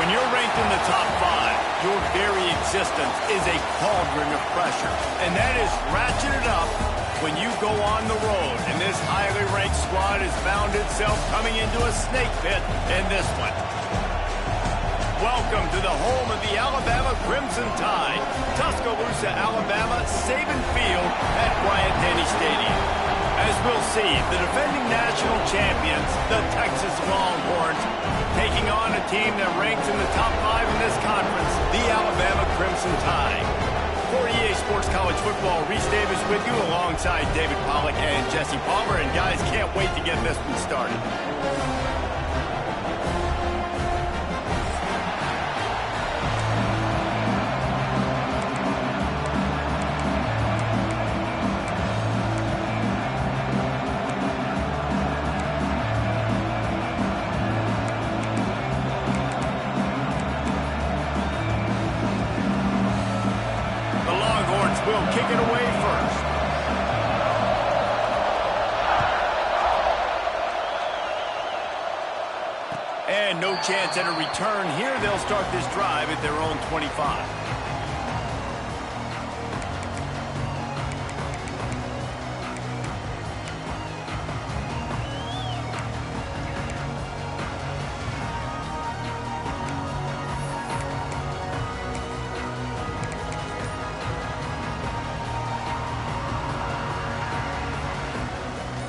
When you're ranked in the top 5, your very existence is a cauldron of pressure. And that is ratcheted up when you go on the road. And this highly ranked squad has found itself coming into a snake pit in this one. Welcome to the home of the Alabama Crimson Tide. Tuscaloosa, Alabama, Saban Field at Bryant-Denny Stadium. As we'll see, the defending national champions, the Texas Longhorns, taking on a team that ranks in the top 5 in this conference, the Alabama Crimson Tide. For EA Sports College Football, Reese Davis with you alongside David Pollack and Jesse Palmer. And guys, can't wait to get this one started. Will kick it away first. And no chance at a return here. They'll start this drive at their own 25.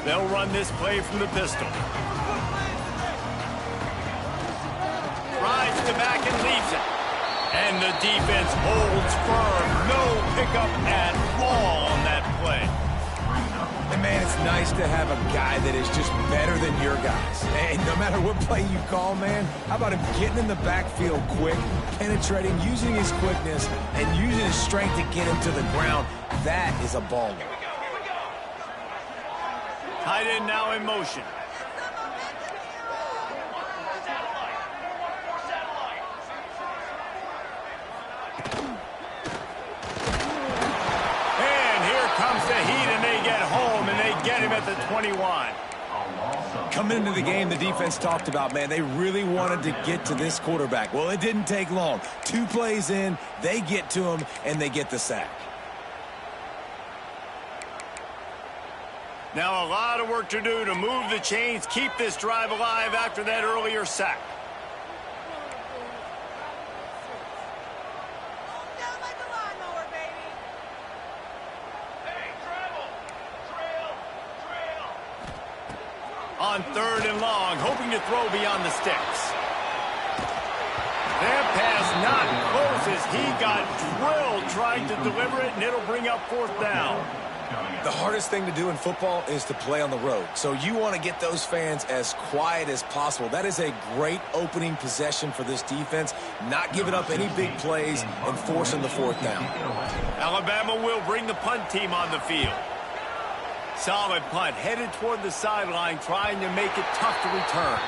They'll run this play from the pistol. Drives to back and leaves it. And the defense holds firm. No pickup at all on that play. And man, it's nice to have a guy that is just better than your guys. And no matter what play you call, man, how about him getting in the backfield quick, penetrating, using his quickness, and using his strength to get him to the ground. That is a baller. Tight end now in motion. And here comes the heat, and they get home, and they get him at the 21. Coming into the game, the defense talked about, man, they really wanted to get to this quarterback. Well, it didn't take long. 2 plays in, they get to him, and they get the sack. Now a lot of work to do to move the chains, keep this drive alive after that earlier sack. On 3rd and long, hoping to throw beyond the sticks. That pass not close as he got drilled trying to deliver it, and it'll bring up 4th down. The hardest thing to do in football is to play on the road. So you want to get those fans as quiet as possible. That is a great opening possession for this defense. Not giving up any big plays and forcing the 4th down. Alabama will bring the punt team on the field. Solid punt, headed toward the sideline, trying to make it tough to return.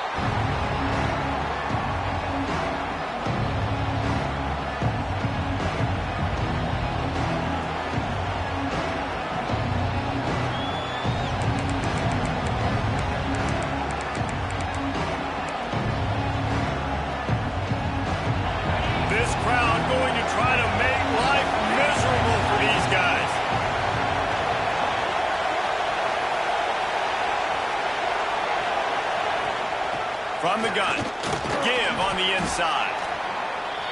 From the gun, give on the inside.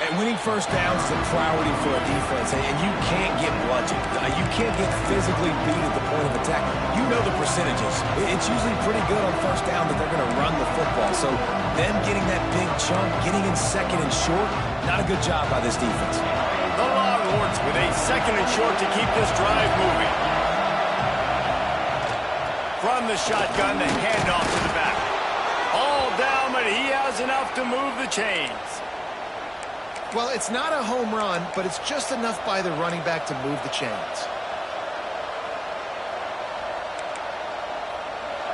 And winning first downs is a priority for a defense, and you can't get bludgeoned. You can't get physically beat at the point of attack. You know the percentages. It's usually pretty good on first down that they're going to run the football. So them getting that big chunk, getting in 2nd and short, not a good job by this defense. The Longhorns with a 2nd and short to keep this drive moving. From the shotgun, the handoff to the back. All down, but he has enough to move the chains. Well, it's not a home run, but it's just enough by the running back to move the chains.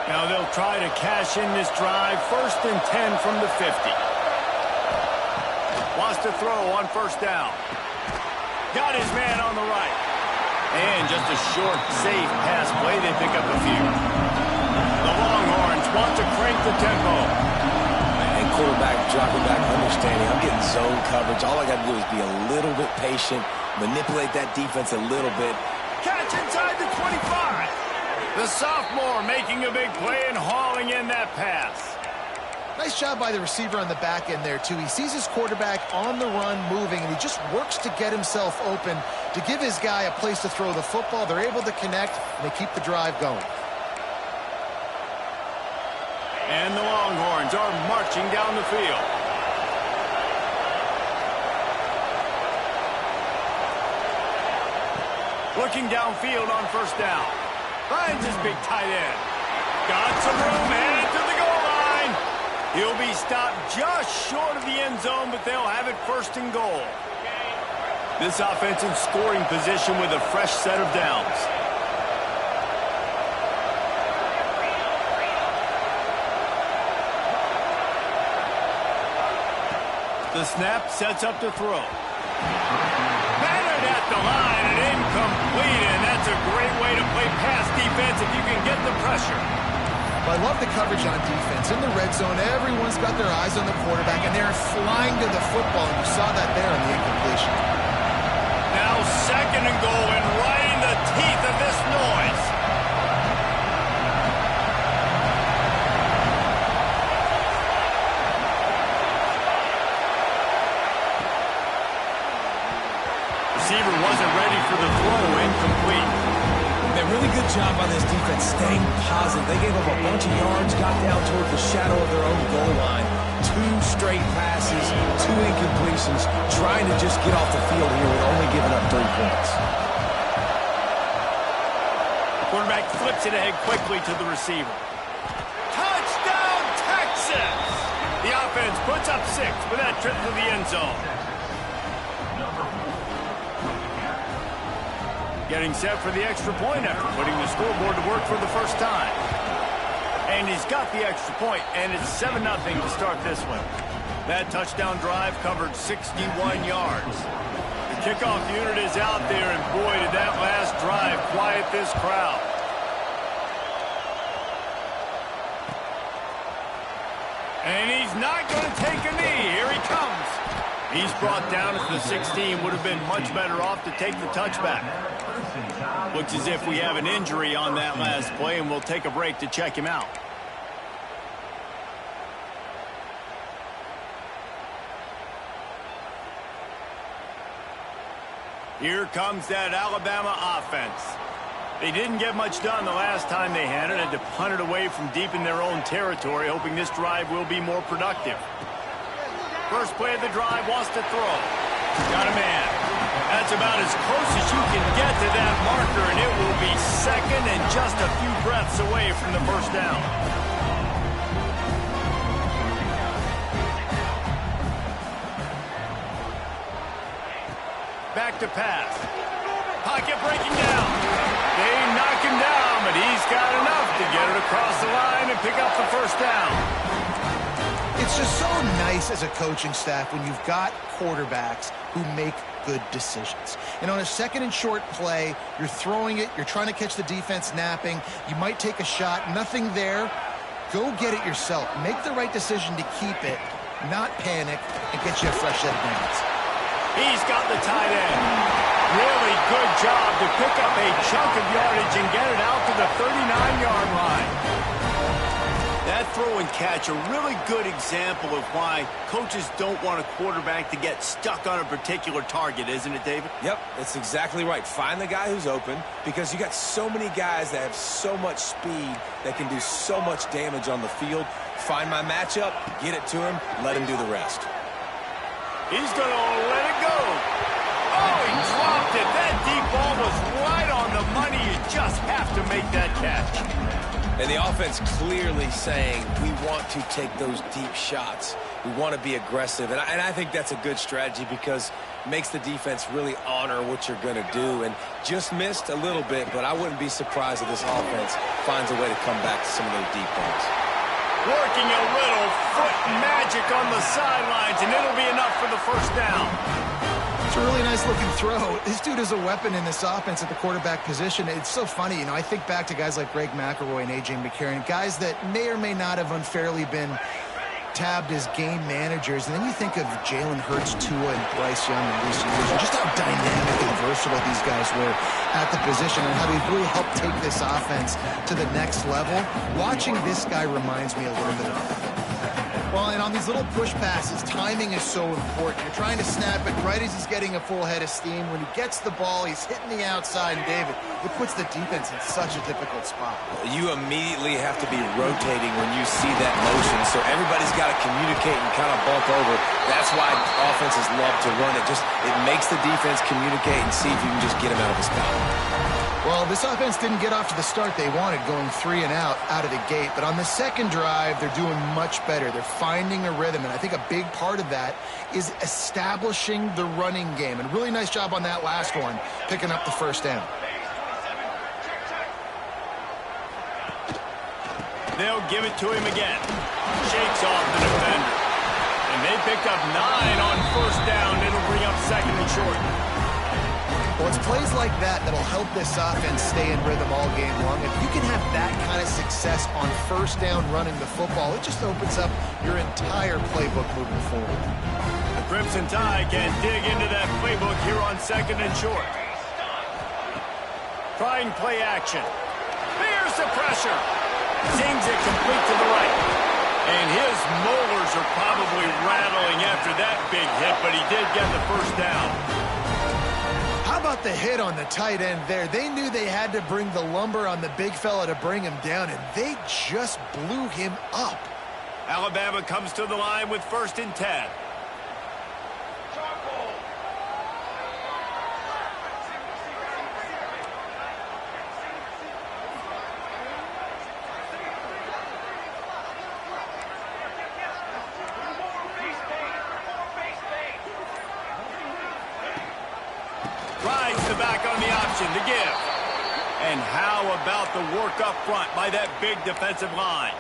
Now they'll try to cash in this drive. 1st and 10 from the 50. Wants to throw on 1st down. Got his man on the right. And just a short, safe pass play. They pick up a few. The Longhorns want to crank the tempo. And quarterback dropping back, understanding I'm getting zone coverage. All I got to do is be a little bit patient, manipulate that defense a little bit. Catch inside the 25. The sophomore making a big play and hauling in that pass. Nice job by the receiver on the back end there, too. He sees his quarterback on the run moving, and he just works to get himself open to give his guy a place to throw the football. They're able to connect, and they keep the drive going. And the Longhorns are marching down the field. Looking downfield on first down. Finds his big tight end. Got some room, headed to the goal line. He'll be stopped just short of the end zone, but they'll have it first and goal. This offense in scoring position with a fresh set of downs. The snap sets up to throw. Battered at the line and incomplete, and that's a great way to play pass defense if you can get the pressure. Well, I love the coverage on defense. In the red zone, everyone's got their eyes on the quarterback, and they're flying to the football, and you saw that there on the incompletion. Now second and goal, and right in the teeth of this noise. Receiver wasn't ready for the throw, incomplete. A really good job on this defense staying positive. They gave up a bunch of yards, got down toward the shadow of their own goal line. 2 straight passes, 2 incompletions, trying to just get off the field here with only giving up 3 points. Quarterback flips it ahead quickly to the receiver. Touchdown, Texas! The offense puts up 6 with that trip to the end zone. Getting set for the extra point after putting the scoreboard to work for the first time. And he's got the extra point, and it's 7-0 to start this one. That touchdown drive covered 61 yards. The kickoff unit is out there, and boy, did that last drive quiet this crowd. And he's not going to take a knee. Here he comes. He's brought down at the 16. Would have been much better off to take the touchback. Looks as if we have an injury on that last play, and we'll take a break to check him out. Here comes that Alabama offense. They didn't get much done the last time they had it. Had to punt it away from deep in their own territory, hoping this drive will be more productive. First play of the drive, wants to throw. Got a man. That's about as close as you can get to that marker, and it will be second and just a few breaths away from the first down. Back to pass. Pocket breaking down. They knock him down, but he's got enough to get it across the line and pick up the first down. It's just so nice as a coaching staff when you've got quarterbacks who make good decisions. And on a second and short play, you're throwing it, you're trying to catch the defense napping, you might take a shot, nothing there. Go get it yourself. Make the right decision to keep it, not panic, and get you a fresh set of downs. He's got the tight end. Really good job to pick up a chunk of yardage and get it out to the 39-yard line. That throw and catch, a really good example of why coaches don't want a quarterback to get stuck on a particular target, isn't it, David? Yep, that's exactly right. Find the guy who's open, because you got so many guys that have so much speed that can do so much damage on the field. Find my matchup, get it to him, let him do the rest. He's going to let it go. Oh, he dropped it. That deep ball was right on the money. You just have to make that catch. And the offense clearly saying, we want to take those deep shots. We want to be aggressive. And I think that's a good strategy, because it makes the defense really honor what you're going to do. And just missed a little bit, but I wouldn't be surprised if this offense finds a way to come back to some of those deep ones. Working a little foot magic on the sidelines, and it'll be enough for the first down. It's a really nice-looking throw. This dude is a weapon in this offense at the quarterback position. It's so funny, you know, I think back to guys like Greg McElroy and A.J. McCarron, guys that may or may not have unfairly been tabbed as game managers, and then you think of Jalen Hurts, Tua, and Bryce Young in recent years, and just how dynamic and versatile these guys were at the position and how they've really helped take this offense to the next level. Watching this guy reminds me a little bit of that. Well, and on these little push passes, timing is so important. You're trying to snap it right as he's getting a full head of steam. When he gets the ball, he's hitting the outside, and David, it puts the defense in such a difficult spot. You immediately have to be rotating when you see that motion, so everybody's got to communicate and kind of bump over. That's why offenses love to run it. It makes the defense communicate and see if you can just get him out of his spot. Well, this offense didn't get off to the start they wanted, going 3 and out of the gate. But on the second drive, they're doing much better. They're finding a rhythm, and I think a big part of that is establishing the running game. And really nice job on that last one, picking up the first down. They'll give it to him again. Shakes off the defender. And they picked up 9 on first down. It'll bring up second and short. Well, it's plays like that that'll help this offense stay in rhythm all game long. If you can have that kind of success on first down running the football, it just opens up your entire playbook moving forward. The Crimson Tide can dig into that playbook here on second and short. Trying play action. There's the pressure. Sings it complete to the right. And his molars are probably rattling after that big hit, but he did get the first down. How about the hit on the tight end there? They knew they had to bring the lumber on the big fella to bring him down, and they just blew him up. Alabama comes to the line with 1st and 10. Tries the back on the option to give. And how about the work up front by that big defensive line?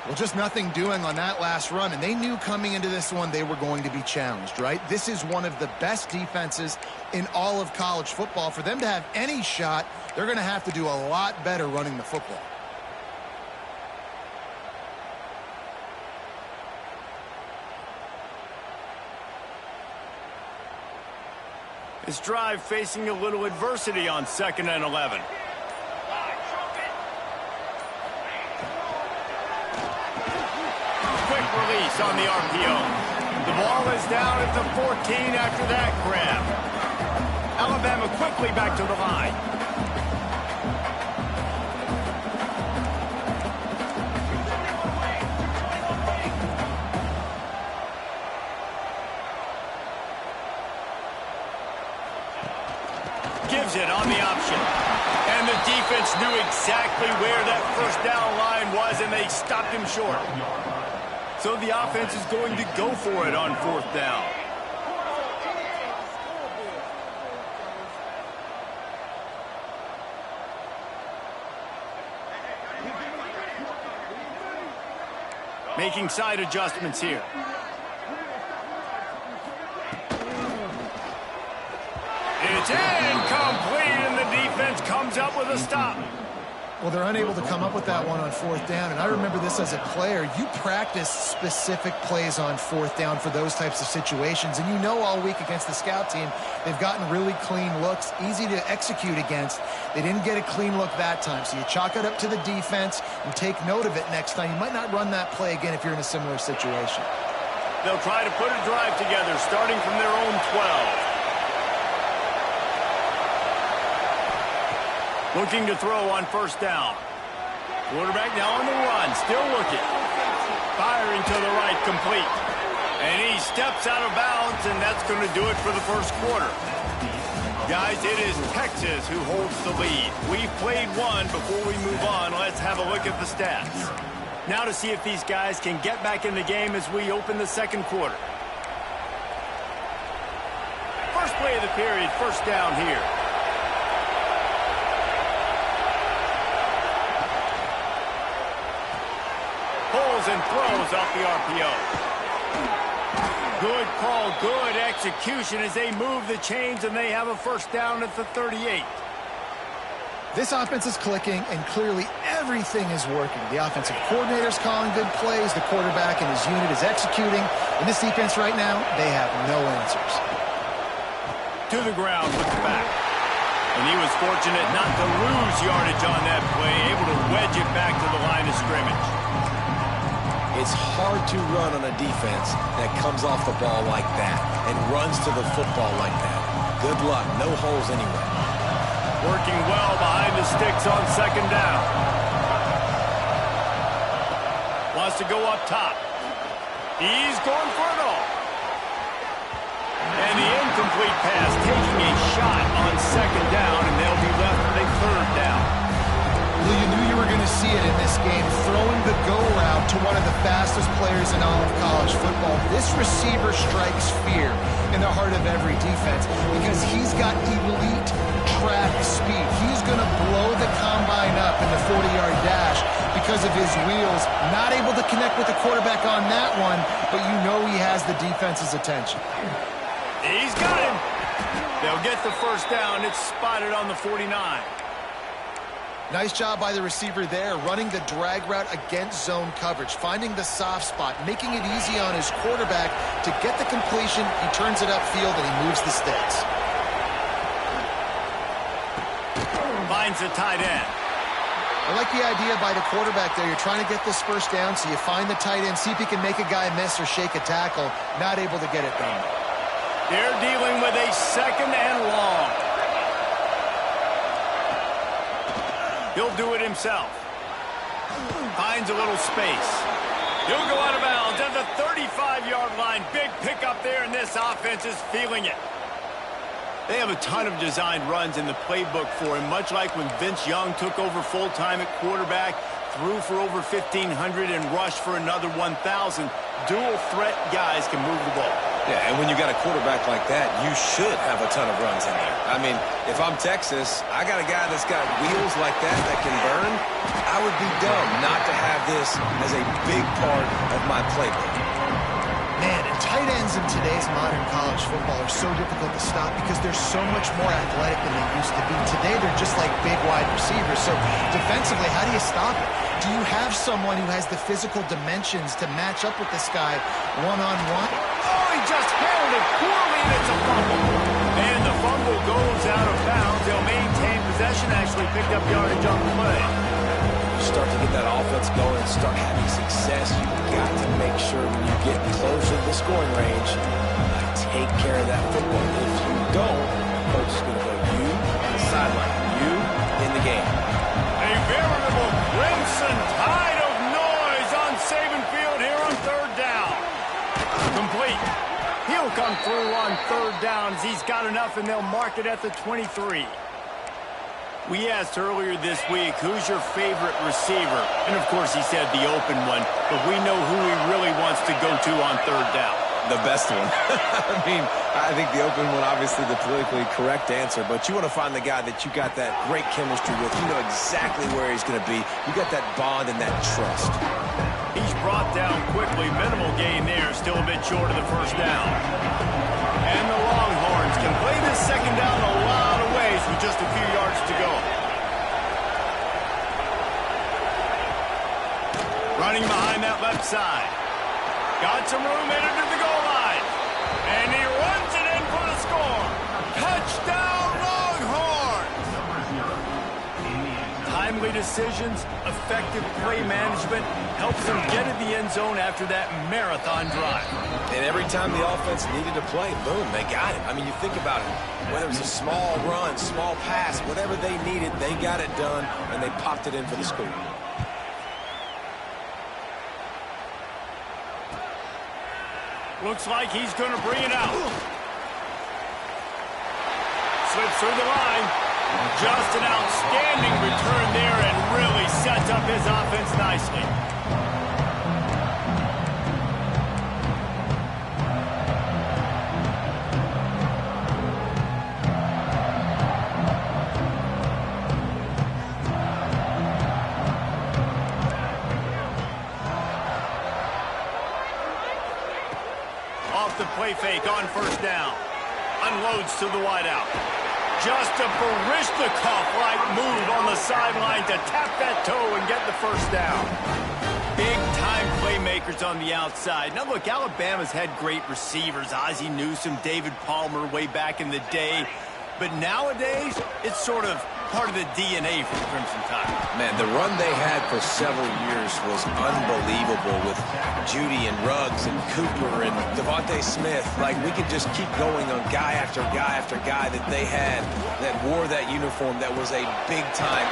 Well, just nothing doing on that last run, and they knew coming into this one they were going to be challenged, right? This is one of the best defenses in all of college football. For them to have any shot, they're going to have to do a lot better running the football. His drive facing a little adversity on 2nd and 11. Quick release on the RPO. The ball is down at the 14 after that grab. Alabama quickly back to the line. Gives it on the option. And the defense knew exactly where that first down line was, and they stopped him short. So the offense is going to go for it on 4th down. Making side adjustments here. It's incomplete, and the defense comes up with a stop. Well, they're unable to come up with that one on 4th down, and I remember this as a player. You practice specific plays on 4th down for those types of situations, and you know all week against the scout team, they've gotten really clean looks, easy to execute against. They didn't get a clean look that time, so you chalk it up to the defense and take note of it next time. You might not run that play again if you're in a similar situation. They'll try to put a drive together, starting from their own 12. Looking to throw on 1st down. Quarterback now on the run, still looking. Firing to the right, complete. And he steps out of bounds, and that's going to do it for the first quarter. Guys, it is Texas who holds the lead. We've played one. Before we move on, let's have a look at the stats. Now to see if these guys can get back in the game as we open the second quarter. First play of the period, 1st down here. Pulls and throws off the RPO. Good call, good execution as they move the chains, and they have a 1st down at the 38. This offense is clicking, and clearly everything is working. The offensive coordinator's calling good plays. The quarterback and his unit is executing. And this defense right now, they have no answers. To the ground with the back. And he was fortunate not to lose yardage on that play, able to wedge it back to the line of scrimmage. It's hard to run on a defense that comes off the ball like that and runs to the football like that. Good luck. No holes anywhere. Working well behind the sticks on second down. Wants to go up top. He's going for it all. And the incomplete pass taking a shot on second down, and they'll be left with a third down. Well, you knew you were going to see it in this game, throwing the go route to one of the fastest players in all of college football. This receiver strikes fear in the heart of every defense because he's got elite track speed. He's going to blow the combine up in the 40-yard dash because of his wheels. Not able to connect with the quarterback on that one, but you know he has the defense's attention. He's got him. They'll get the first down. It's spotted on the 49. Nice job by the receiver there, running the drag route against zone coverage, finding the soft spot, making it easy on his quarterback to get the completion. He turns it upfield, and he moves the sticks. Finds a tight end. I like the idea by the quarterback there. You're trying to get this first down, so you find the tight end, see if he can make a guy miss or shake a tackle. Not able to get it done. They're dealing with a second and long. He'll do it himself. Finds a little space. He'll go out of bounds at the 35-yard line. Big pickup there, and this offense is feeling it. They have a ton of designed runs in the playbook for him, much like when Vince Young took over full-time at quarterback, threw for over 1,500 and rushed for another 1,000. Dual-threat guys can move the ball. Yeah, and when you got a quarterback like that, you should have a ton of runs in there. I mean, if I'm Texas, I got a guy that's got wheels like that can burn. I would be dumb not to have this as a big part of my playbook. Man, and tight ends in today's modern college football are so difficult to stop because they're so much more athletic than they used to be. Today, they're just like big wide receivers. So defensively, how do you stop it? Do you have someone who has the physical dimensions to match up with this guy one-on-one? Oh, he just handled it poorly, and it's a fumble. And the fumble goes out of bounds. They'll maintain possession, actually picked up yardage on the play. Start to get that offense going and start having success, you've got to make sure when you get closer to the scoring range, you take care of that football. If you don't, coach is going to go you on the sideline, you in the game. A veritable crimson tide of noise on Saban Field here on third down. Complete. He'll come through on third down as he's got enough, and they'll mark it at the 23. We asked earlier this week, who's your favorite receiver? And, of course, he said the open one, but we know who he really wants to go to on third down. The best one. I mean, I think the open one, obviously the politically correct answer, but you want to find the guy that you got that great chemistry with. You know exactly where he's going to be. You got that bond and that trust. He's brought down quickly. Minimal gain there, still a bit short of the first down. And the Longhorns can play this second down a lot of ways with just a few yards to go. Running behind that left side. Got some room headed to the goal line. And he runs it in for the score. Touchdown, Longhorns! Timely decisions, effective play management helps them get in the end zone after that marathon drive. And every time the offense needed to play, boom, they got it. I mean, you think about it. Whether it was a small run, small pass, whatever they needed, they got it done, and they popped it in for the score. Looks like he's going to bring it out. Slips through the line. Just an outstanding return there and really sets up his offense nicely. Off the play fake on first down. Unloads to the wideout. Just a Barishnikov-like move on the sideline to tap that toe and get the first down. Big-time playmakers on the outside. Now, look, Alabama's had great receivers. Ozzie Newsome, David Palmer way back in the day. But nowadays, it's sort of part of the DNA for the Crimson Tide. Man, the run they had for several years was unbelievable with Judy and Ruggs and Cooper and Devontae Smith. Like, we could just keep going on guy after guy after guy that they had that wore that uniform that was a big-time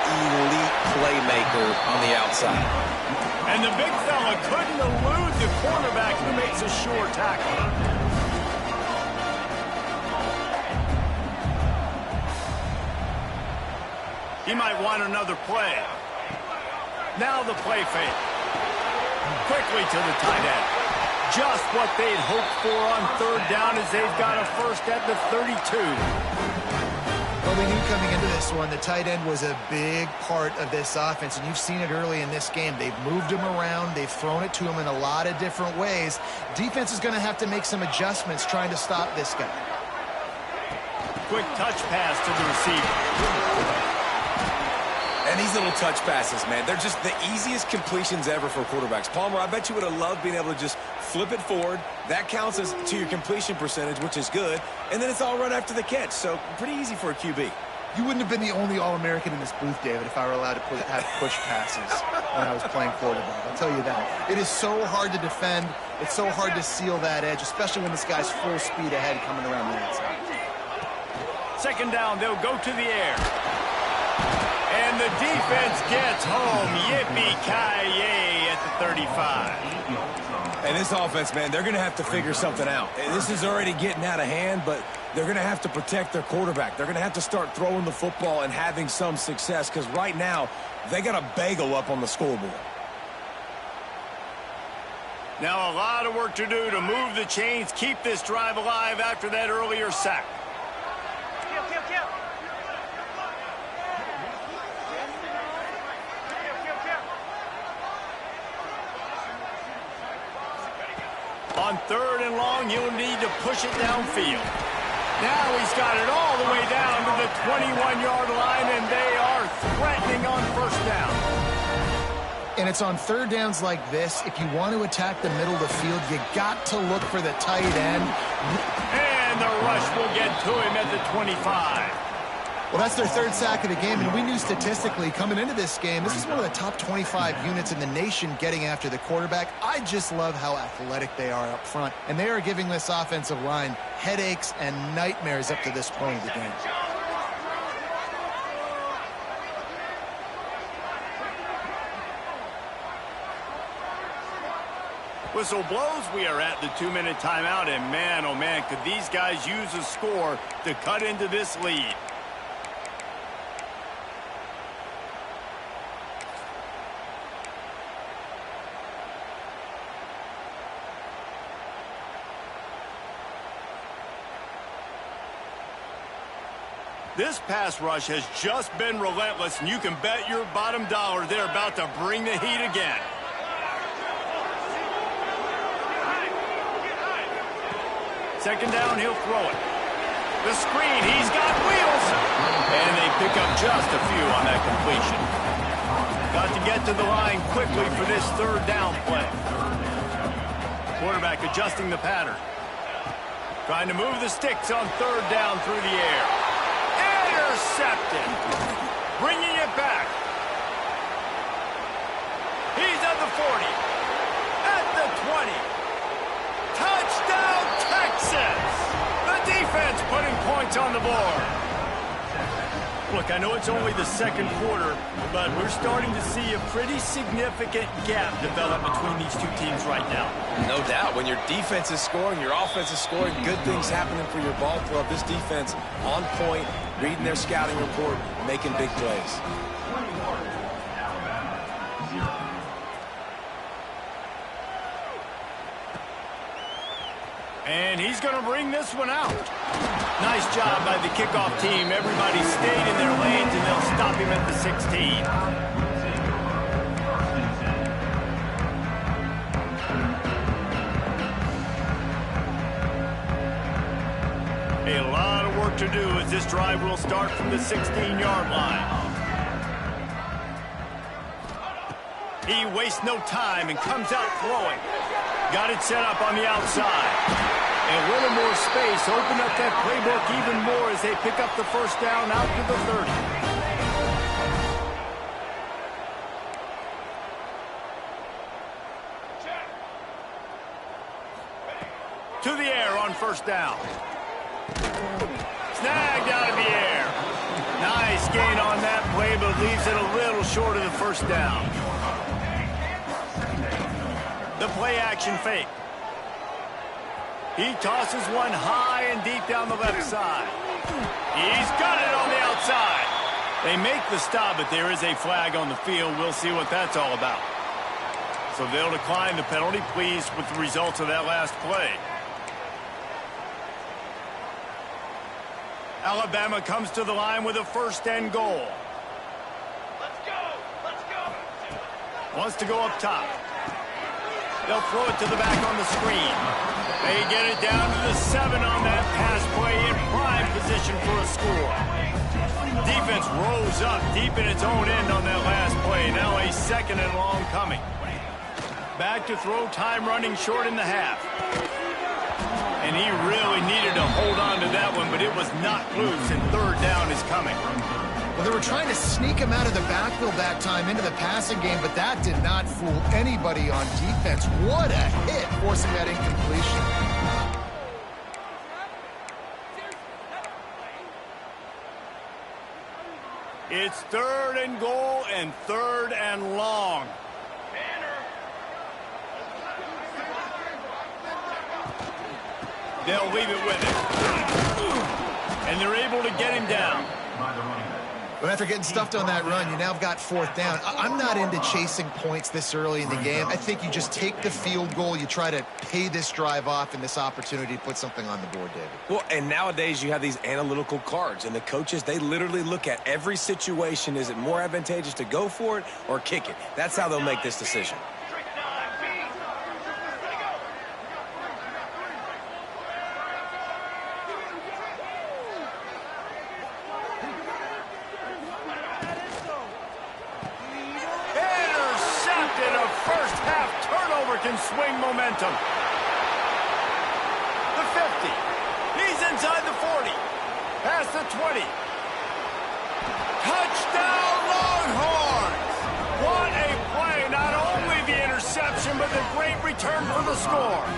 elite playmaker on the outside. And the big fella couldn't elude the cornerback who makes a sure tackle. He might want another play. Now the play fake. Quickly to the tight end. Just what they'd hoped for on third down as they've got a first at the 32. Well, we knew coming into this one, the tight end was a big part of this offense, and you've seen it early in this game. They've moved him around. They've thrown it to him in a lot of different ways. Defense is going to have to make some adjustments trying to stop this guy. Quick touch pass to the receiver. And these little touch passes, man, they're just the easiest completions ever for quarterbacks. Palmer, I bet you would have loved being able to just flip it forward. That counts as to your completion percentage, which is good. And then it's all right after the catch, so pretty easy for a QB. You wouldn't have been the only All-American in this booth, David, if I were allowed to have push passes when I was playing quarterback. I'll tell you that. It is so hard to defend. It's so hard to seal that edge, especially when this guy's full speed ahead coming around the outside. Second down, they'll go to the air. And the defense gets home. Yippee-ki-yay at the 35. And this offense, man, they're going to have to figure something out. This is already getting out of hand, but they're going to have to protect their quarterback. They're going to have to start throwing the football and having some success because right now they got a bagel up on the scoreboard. Now a lot of work to do to move the chains, keep this drive alive after that earlier sack. On third and long, you'll need to push it downfield. Now he's got it all the way down to the 21-yard line, and they are threatening on first down. And it's on third downs like this. If you want to attack the middle of the field, you got to look for the tight end. And the rush will get to him at the 25. Well, that's their third sack of the game, and we knew statistically coming into this game, this is one of the top 25 units in the nation getting after the quarterback. I just love how athletic they are up front, and they are giving this offensive line headaches and nightmares up to this point of the game. Whistle blows. We are at the 2-minute timeout, and man, oh man, could these guys use a score to cut into this lead. This pass rush has just been relentless, and you can bet your bottom dollar they're about to bring the heat again. Second down, he'll throw it. The screen, he's got wheels. And they pick up just a few on that completion. Got to get to the line quickly for this third down play. Quarterback adjusting the pattern. Trying to move the sticks on third down through the air. Intercepted. Bringing it back. He's at the 40. At the 20. Touchdown, Texas! The defense putting points on the board. Look, I know it's only the second quarter, but we're starting to see a pretty significant gap develop between these two teams right now. No doubt. When your defense is scoring, your offense is scoring, good things happening for your ball club. This defense on point, reading their scouting report, making big plays. And he's going to bring this one out. Nice job by the kickoff team. Everybody stayed in their lanes, and they'll stop him at the 16. A lot of work to do as this drive will start from the 16-yard line. He wastes no time and comes out throwing. Got it set up on the outside. And a little more space opened up that playbook even more as they pick up the first down out to the 30. To the air on first down. Snagged out of the air. Nice gain on that play, but leaves it a little short of the first down. The play action fake. He tosses one high and deep down the left side. He's got it on the outside. They make the stop, but there is a flag on the field. We'll see what that's all about. So they'll decline the penalty, pleased with the results of that last play. Alabama comes to the line with a first and goal. Let's go! Let's go! Wants to go up top. They'll throw it to the back on the screen. They get it down to the 7 on that pass play in prime position for a score. Defense rose up deep in its own end on that last play. Now a second and long coming. Back to throw, time running short in the half. And he really needed to hold on to that one, but it was not loose, and third down is coming. Well, they were trying to sneak him out of the backfield that time into the passing game, but that did not fool anybody on defense. What a hit, forcing that incompletion. It's third and goal and third and long. They'll leave it with him. And they're able to get him down. But after getting stuffed on that run, you now have got fourth down. I'm not into chasing points this early in the game. I think you just take the field goal. You try to pay this drive off and this opportunity to put something on the board, David. Well, and nowadays you have these analytical cards, and the coaches, they literally look at every situation. Is it more advantageous to go for it or kick it? That's how they'll make this decision. Can swing momentum. The 50. He's inside the 40. Past the 20. Touchdown Longhorns! What a play. Not only the interception, but the great return for the score.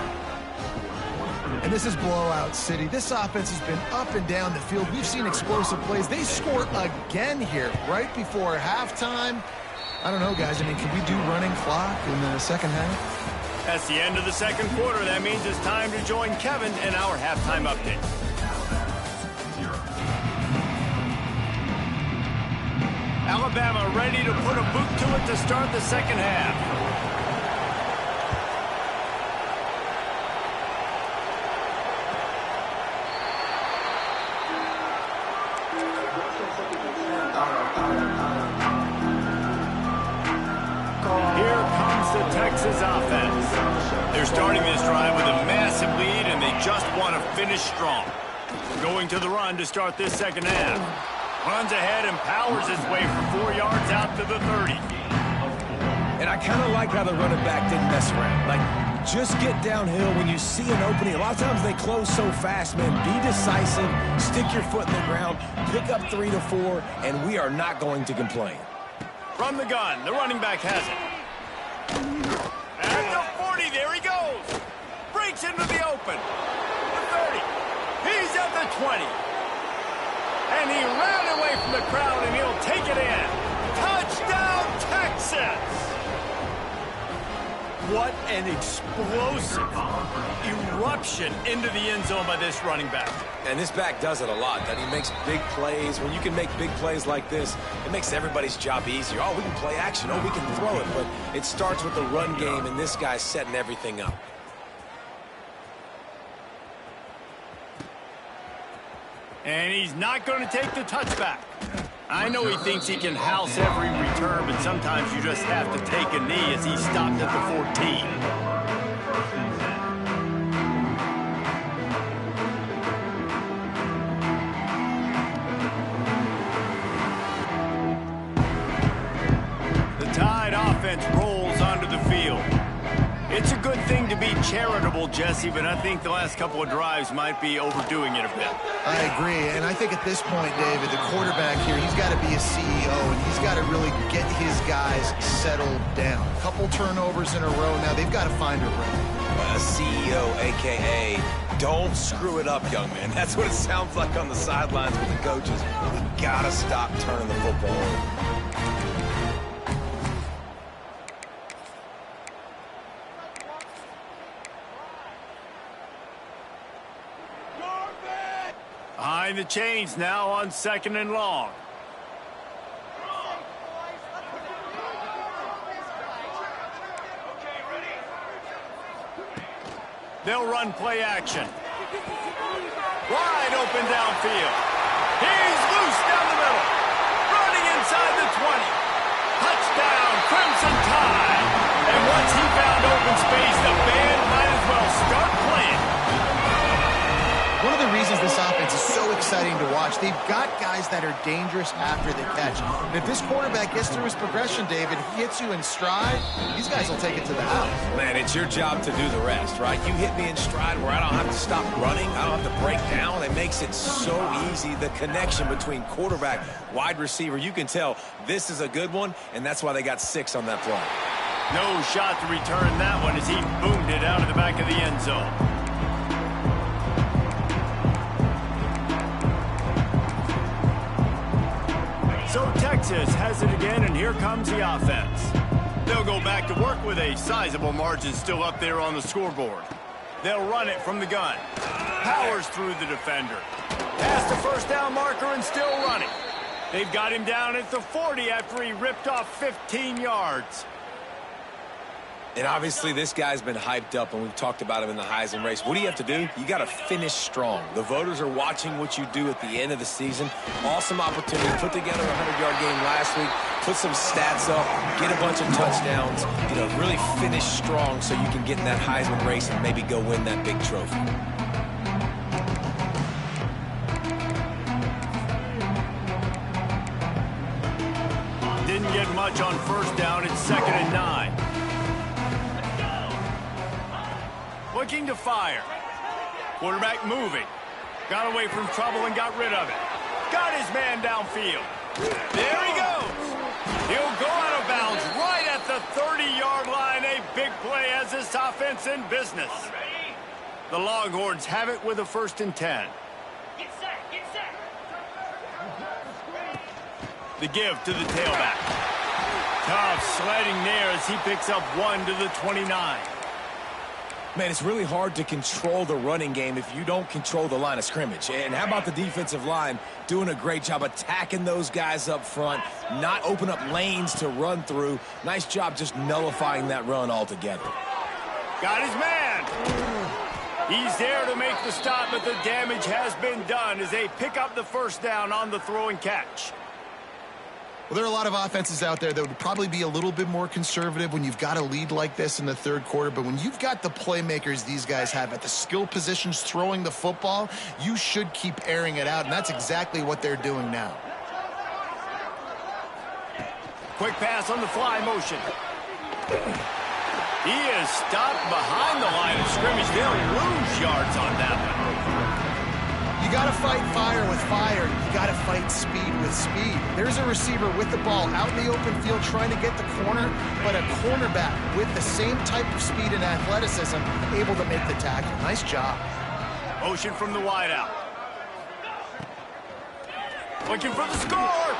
And this is blowout city. This offense has been up and down the field. We've seen explosive plays. They score again here right before halftime. I don't know, guys. I mean, can we do running clock in the second half? That's the end of the second quarter. That means it's time to join Kevin in our halftime update. Alabama ready to put a boot to it to start the second half. Here comes the Texas offense. They're starting this drive with a massive lead, and they just want to finish strong. Going to the run to start this second half. Runs ahead and powers his way for 4 yards out to the 30. And I kind of like how the running back didn't mess around. Like, just get downhill when you see an opening. A lot of times they close so fast, man. Be decisive, stick your foot in the ground, pick up 3 to 4, and we are not going to complain. From the gun, the running back has it. At the 40, there he goes. Breaks into the open. The 30. He's at the 20. And he ran away from the crowd, and he'll take it in. Touchdown, Texas! What an explosive eruption into the end zone by this running back. And this back does it a lot. That he makes big plays. When you can make big plays like this, it makes everybody's job easier. Oh, we can play action. Oh, we can throw it. But it starts with the run game, and this guy's setting everything up. And he's not going to take the touchback. I know he thinks he can house every return, but sometimes you just have to take a knee as he stopped at the 14. offense rolls onto the field. It's a good thing to be charitable, Jesse, but I think the last couple of drives might be overdoing it a bit. I agree, and I think at this point, David, the quarterback here, he's got to be a CEO, and he's got to really get his guys settled down. A couple turnovers in a row now. They've got to find a rhythm. A CEO, a.k.a. don't screw it up, young man. That's what it sounds like on the sidelines with the coaches. We got to stop turning the football over. Behind the chains now on 2nd and long. They'll run play action. Wide open downfield. He's loose down the middle. Running inside the 20. Touchdown, Crimson Tide. And once he found open space, the band might as well start playing. One of the reasons this offense is so exciting to watch, they've got guys that are dangerous after the catch. And if this quarterback gets through his progression, David, he hits you in stride, these guys will take it to the house. Man, it's your job to do the rest, right? You hit me in stride where I don't have to stop running. I don't have to break down. It makes it so easy. The connection between quarterback, wide receiver, you can tell this is a good one, and that's why they got 6 on that play. No shot to return that one as he boomed it out of the back of the end zone. So Texas has it again, and here comes the offense. They'll go back to work with a sizable margin still up there on the scoreboard. They'll run it from the gun. Powers through the defender. Past the first down marker and still running. They've got him down at the 40 after he ripped off 15 yards. And obviously this guy's been hyped up, and we've talked about him in the Heisman race. What do you have to do? You got to finish strong. The voters are watching what you do at the end of the season. Awesome opportunity. Put together a 100-yard game last week. Put some stats up. Get a bunch of touchdowns. You know, really finish strong so you can get in that Heisman race and maybe go win that big trophy. Didn't get much on first down. It's 2nd and 9. Looking to fire. Quarterback moving. Got away from trouble and got rid of it. Got his man downfield. There he goes. He'll go out of bounds right at the 30-yard line. A big play as this offense in business. The Longhorns have it with a 1st and 10. Get set, get set. The give to the tailback. Tough sledding there as he picks up 1 to the 29. Man, it's really hard to control the running game if you don't control the line of scrimmage. And how about the defensive line doing a great job attacking those guys up front, not open up lanes to run through. Nice job just nullifying that run altogether. Got his man. He's there to make the stop, but the damage has been done as they pick up the 1st down on the throw and catch. Well, there are a lot of offenses out there that would probably be a little bit more conservative when you've got a lead like this in the 3rd quarter. But when you've got the playmakers these guys have at the skill positions throwing the football, you should keep airing it out. And that's exactly what they're doing now. Quick pass on the fly motion. He is stopped behind the line of scrimmage. They'll lose yards on that one. You got to fight fire with fire. You got to fight speed with speed. There's a receiver with the ball out in the open field trying to get the corner, but a cornerback with the same type of speed and athleticism able to make the tackle. Nice job. Motion from the wideout. Looking for the score.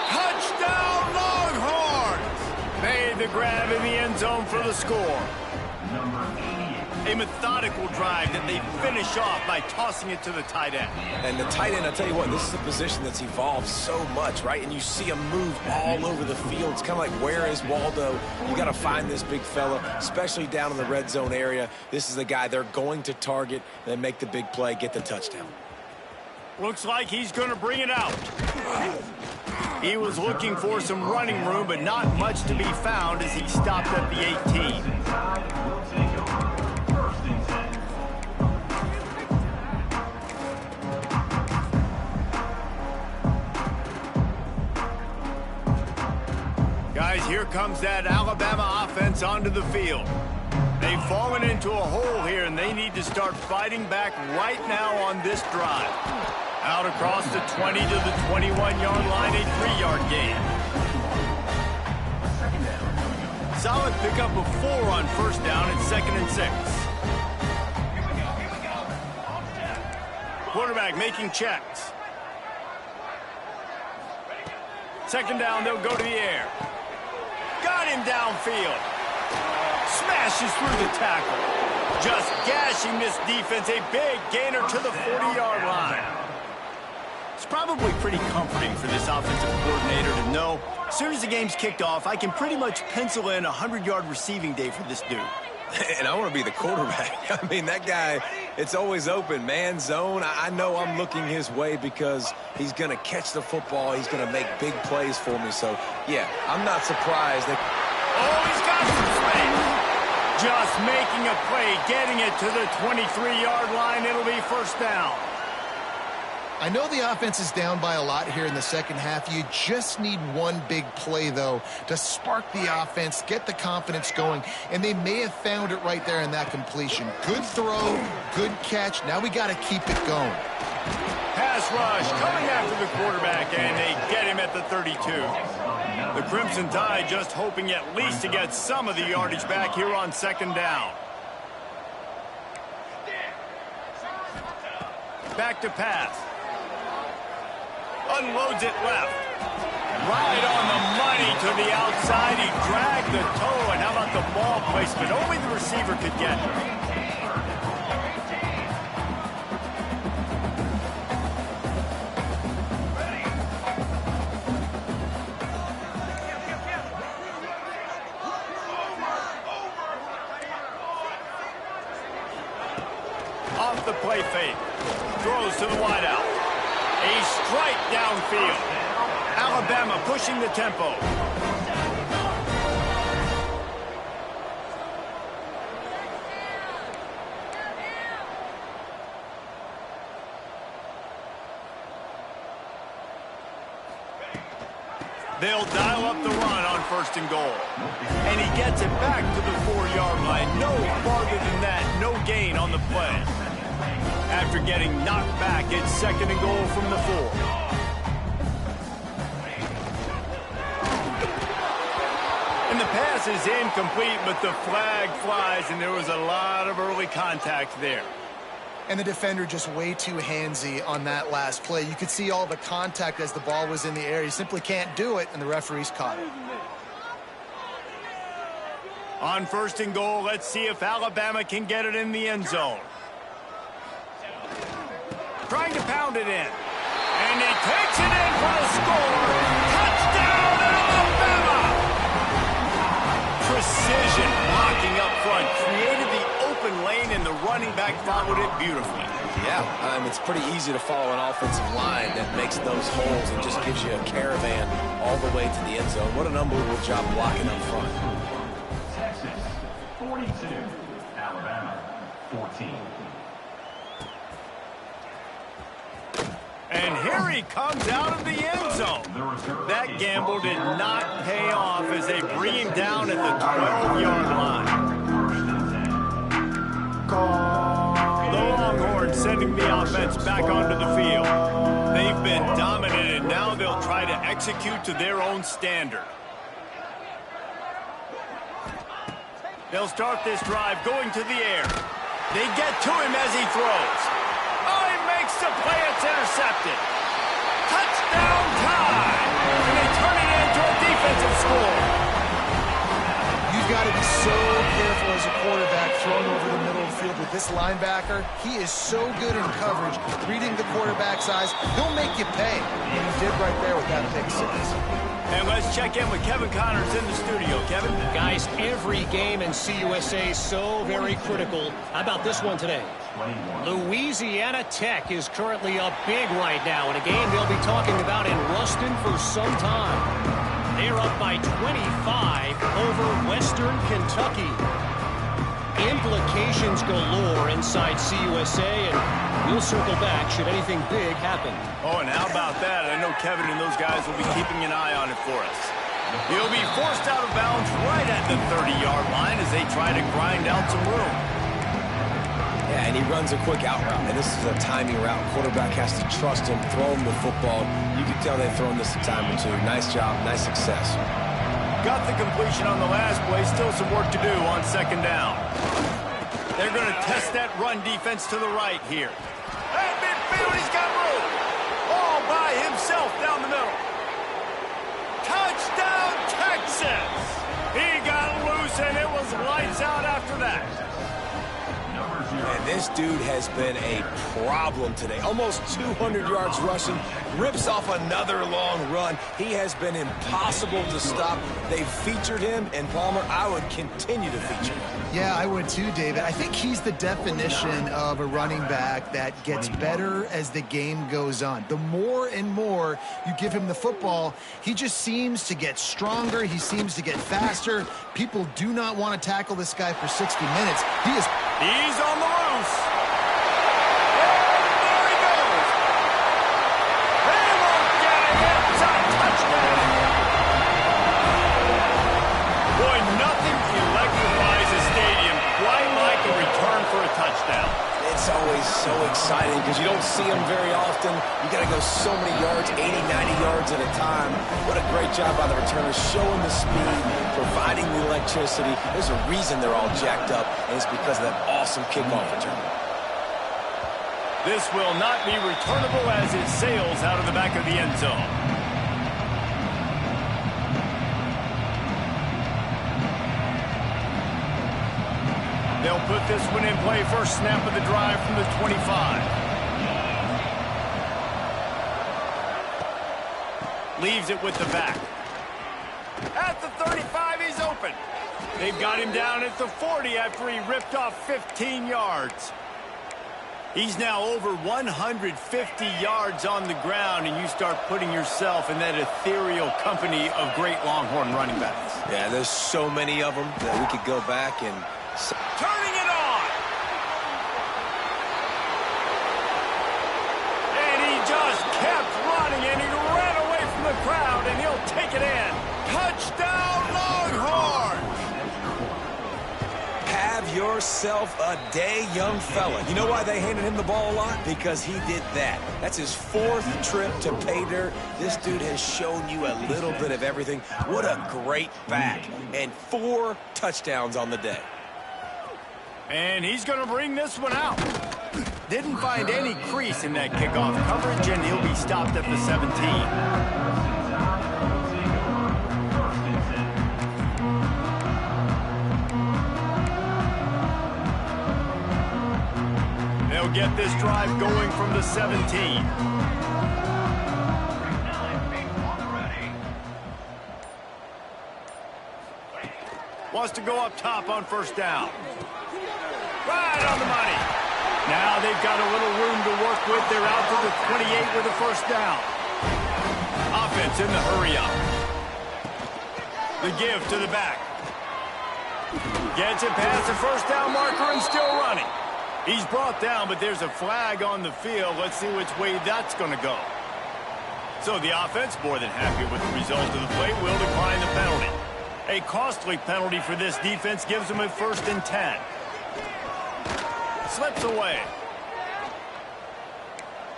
Touchdown Longhorns! Made the grab in the end zone for the score. A methodical drive that they finish off by tossing it to the tight end. And the tight end, I'll tell you what, this is a position that's evolved so much, right? And you see him move all over the field. It's kind of like, where is Waldo? You got to find this big fella, especially down in the red zone area. This is the guy they're going to target and then make the big play, get the touchdown. Looks like he's going to bring it out. He was looking for some running room, but not much to be found as he stopped at the 18. Guys, here comes that Alabama offense onto the field. They've fallen into a hole here, and they need to start fighting back right now on this drive. Out across the 20 to the 21-yard line, a 3-yard gain. Solid pickup of 4 on first down and 2nd and 6. Quarterback making checks. 2nd down, they'll go to the air. Got him downfield. Smashes through the tackle. Just gashing this defense. A big gainer to the 40-yard line. It's probably pretty comforting for this offensive coordinator to know as soon as the game's kicked off, I can pretty much pencil in a 100-yard receiving day for this dude. And I want to be the quarterback. I mean, that guy, it's always open. Man zone, I know I'm looking his way because he's going to catch the football. He's going to make big plays for me. So, yeah, I'm not surprised. Oh, he's got some space. Just making a play, getting it to the 23-yard line. It'll be first down. I know the offense is down by a lot here in the second half. You just need one big play, though, to spark the offense, get the confidence going, and they may have found it right there in that completion. Good throw, good catch. Now we got to keep it going. Pass rush coming after the quarterback, and they get him at the 32. The Crimson Tide just hoping at least to get some of the yardage back here on 2nd down. Back to pass. Unloads it left. Right on the money to the outside. He dragged the toe, and how about the ball placement? Only the receiver could get it. Off the play fake. Throws to the wideout. A strike downfield. Alabama pushing the tempo. They'll dial up the run on 1st and goal. And he gets it back to the 4-yard line. No farther than that. No gain on the play. After getting knocked back, it's 2nd and goal from the 4. And the pass is incomplete, but the flag flies, and there was a lot of early contact there. And the defender just way too handsy on that last play. You could see all the contact as the ball was in the air. He simply can't do it, and the referees caught it. On 1st and goal, let's see if Alabama can get it in the end zone. Trying to pound it in. And he takes it in for the score. Touchdown, Alabama! Precision blocking up front. Created the open lane, and the running back followed it beautifully. Yeah, it's pretty easy to follow an offensive line that makes those holes and just gives you a caravan all the way to the end zone. What an unbelievable job blocking up front. Texas, 42. Alabama, 14. And here he comes out of the end zone. That gamble did not pay off as they bring him down at the 12-yard line. The Longhorns sending the offense back onto the field. They've been dominant, and now they'll try to execute to their own standard. They'll start this drive going to the air. They get to him as he throws. Oh, he makes the play. It's intercepted. Touchdown Tide! And they turn it into a defensive score. You've got to be so careful as a quarterback throwing over the middle of the field with this linebacker. He is so good in coverage, reading the quarterback's eyes. He'll make you pay. And he did right there with that pick 6. And let's check in with Kevin Connors in the studio. Kevin? Guys, every game in CUSA is so very critical. How about this one today? Louisiana Tech is currently up big right now in a game they'll be talking about in Ruston for some time. They're up by 25 over Western Kentucky. Implications galore inside CUSA, and we'll circle back should anything big happen. Oh, and how about that? I know Kevin and those guys will be keeping an eye on it for us. He'll be forced out of bounds right at the 30-yard line as they try to grind out some room. Yeah, and he runs a quick out route, and this is a timing route. Quarterback has to trust him, throw him the football. You can tell they've thrown this a time or two. Nice job, nice success. Got the completion on the last play. Still some work to do on second down. They're going to test that run defense to the right here. At midfield, he's got room. All by himself down the middle. Touchdown, Texas! He got loose, and it was lights out after that. And this dude has been a problem today. Almost 200 yards rushing. Rips off another long run. He has been impossible to stop. They've featured him, and Palmer, I would continue to feature him. Yeah, I would too, David. I think he's the definition of a running back that gets better as the game goes on. The more and more you give him the football, he just seems to get stronger. He seems to get faster. People do not want to tackle this guy for 60 minutes. He's on the loose. And there he goes. They won't get it. It's a touchdown. Boy, nothing electrifies a stadium quite like a return for a touchdown. It's always so exciting because you don't see them very often. You got to go so many yards, 80, 90 yards at a time. What a great job by the returners, showing the speed, providing the electricity. There's a reason they're all jacked up, and it's because of that awesome kickoff return. This will not be returnable as it sails out of the back of the end zone. They'll put this one in play. First snap of the drive from the 25. Leaves it with the back. At the 35, he's open. They've got him down at the 40 after he ripped off 15 yards. He's now over 150 yards on the ground, and you start putting yourself in that ethereal company of great Longhorn running backs. Yeah, there's so many of them that we could go back and... Turning it on! And he just kept running, and he ran away from the crowd, and he'll take it in. Touchdown, Longhorns! Have yourself a day, young fella. You know why they handed him the ball a lot? Because he did that. That's his 4th trip to pay dirt. This dude has shown you a little bit of everything. What a great back. And 4 touchdowns on the day. And he's going to bring this one out. Didn't find any crease in that kickoff coverage, and he'll be stopped at the 17. They'll get this drive going from the 17. Wants to go up top on first down. Right on the money. Now they've got a little room to work with. They're out to the 28 with a first down. Offense in the hurry up. The give to the back. Gets it past the first down marker and still running. He's brought down, but there's a flag on the field. Let's see which way that's going to go. So the offense, more than happy with the result of the play, will decline the penalty. A costly penalty for this defense gives them a 1st and 10. Slips away.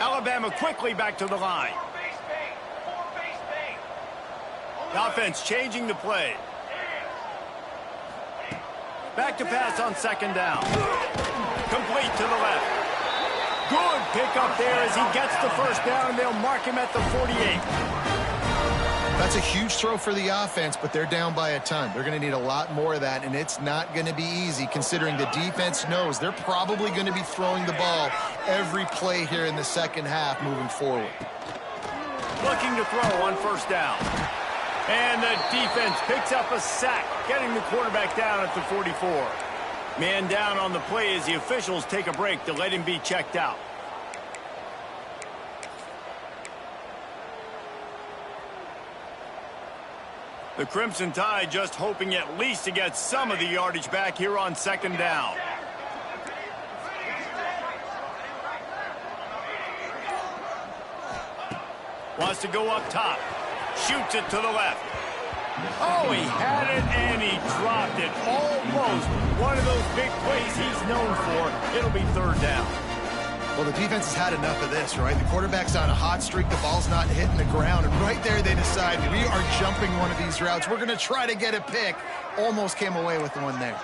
Alabama quickly back to the line. The offense changing the play. Back to pass on second down. Complete to the left. Good pickup there as he gets the first down, and they'll mark him at the 48. That's a huge throw for the offense, but they're down by a ton. They're going to need a lot more of that, and it's not going to be easy considering the defense knows they're probably going to be throwing the ball every play here in the second half moving forward. Looking to throw on first down. And the defense picks up a sack, getting the quarterback down at the 44. Man down on the play as the officials take a break to let him be checked out. The Crimson Tide just hoping at least to get some of the yardage back here on second down. Wants to go up top. Shoots it to the left. Oh, he had it and he dropped it. Almost one of those big plays he's known for. It'll be third down. Well, the defense has had enough of this, right? The quarterback's on a hot streak. The ball's not hitting the ground. And right there, they decide, we are jumping one of these routes. We're going to try to get a pick. Almost came away with the one there.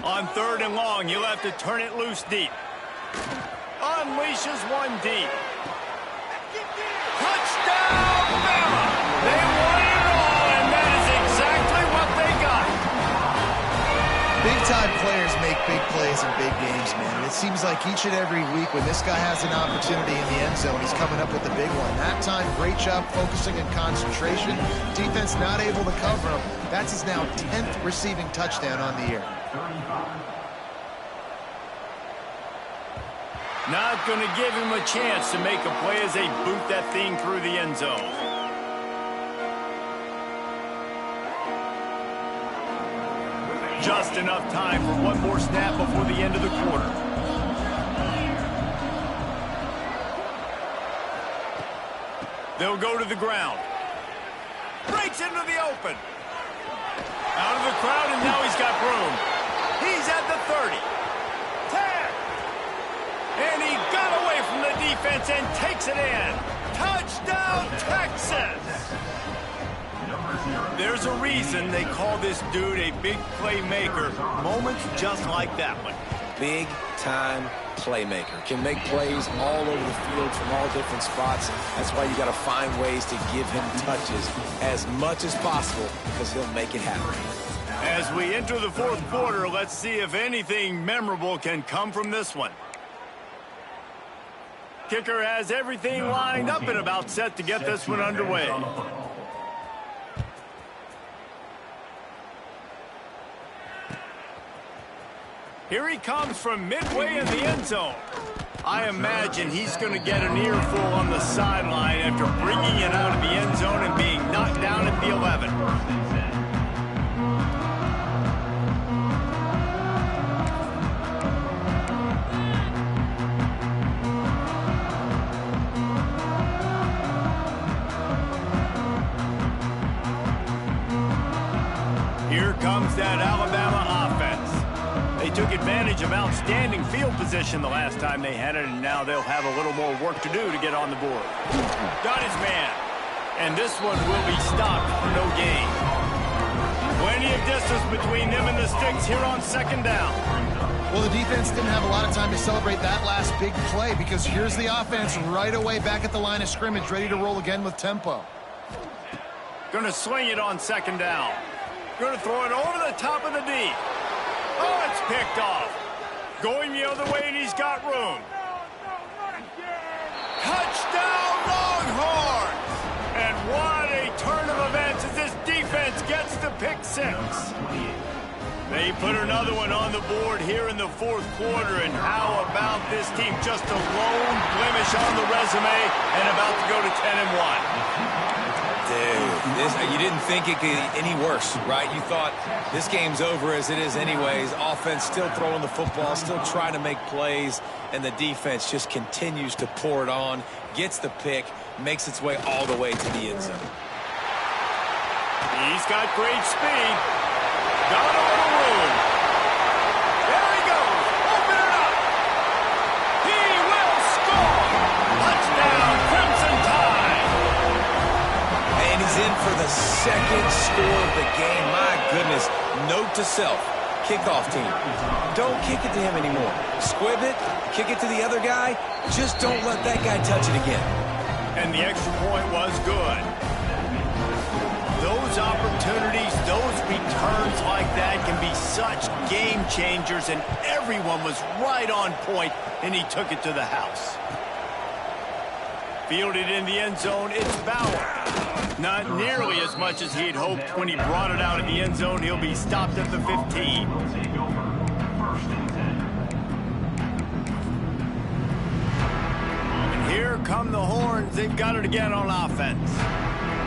On third and long, he'll have to turn it loose deep. Unleashes one deep. Touchdown, Bama! They won it all, and that is exactly what they got. Big-time players make big plays in big games, man. And it seems like each and every week when this guy has an opportunity in the end zone, he's coming up with the big one. That time, great job focusing and concentration. Defense not able to cover him. That's his now 10th receiving touchdown on the year. Not going to give him a chance to make a play as they boot that thing through the end zone. Just enough time for one more snap before the end of the quarter. They'll go to the ground. Breaks into the open. Out of the crowd, and now he's got room. He's at the 30. 10. And he got away from the defense and takes it in. Touchdown, Texas! There's a reason they call this dude a big playmaker. Moments just like that one. Big-time playmaker. Can make plays all over the field from all different spots. That's why you got to find ways to give him touches as much as possible, because he'll make it happen. As we enter the fourth quarter, let's see if anything memorable can come from this one. Kicker has everything lined up and about set to get this one underway. Here he comes from midway in the end zone. I imagine he's going to get an earful on the sideline after bringing it out of the end zone and being knocked down at the 11. Here comes that Alabama offense. They took advantage of outstanding field position the last time they had it, and now they'll have a little more work to do to get on the board. Got his man. And this one will be stopped for no gain. Plenty of distance between them and the sticks here on second down. Well, the defense didn't have a lot of time to celebrate that last big play, because here's the offense right away back at the line of scrimmage, ready to roll again with tempo. Going to sling it on second down. Going to throw it over the top of the D. Oh, it's picked off. Going the other way, and he's got room. Touchdown, Longhorns! And what a turn of events as this defense gets the pick six. They put another one on the board here in the fourth quarter, and how about this team? Just a lone blemish on the resume and about to go to 10-1. Dude, you didn't think it could get any worse, right? You thought this game's over as it is anyways. Offense still throwing the football, still trying to make plays, and the defense just continues to pour it on, gets the pick, makes its way all the way to the end zone. He's got great speed. Got a little room. There he goes. Open it up. He will score. Touchdown, Crimson Tide. And he's in for the second score of the game. My goodness. Note to self. Kickoff team. Don't kick it to him anymore. Squib it. Kick it to the other guy. Just don't let that guy touch it again. And the extra point was good. Those opportunities, those returns like that can be such game changers, and everyone was right on point, and he took it to the house. Fielded in the end zone, it's Bauer. Not nearly as much as he'd hoped when he brought it out of the end zone. He'll be stopped at the 15. And here come the Horns. They've got it again on offense.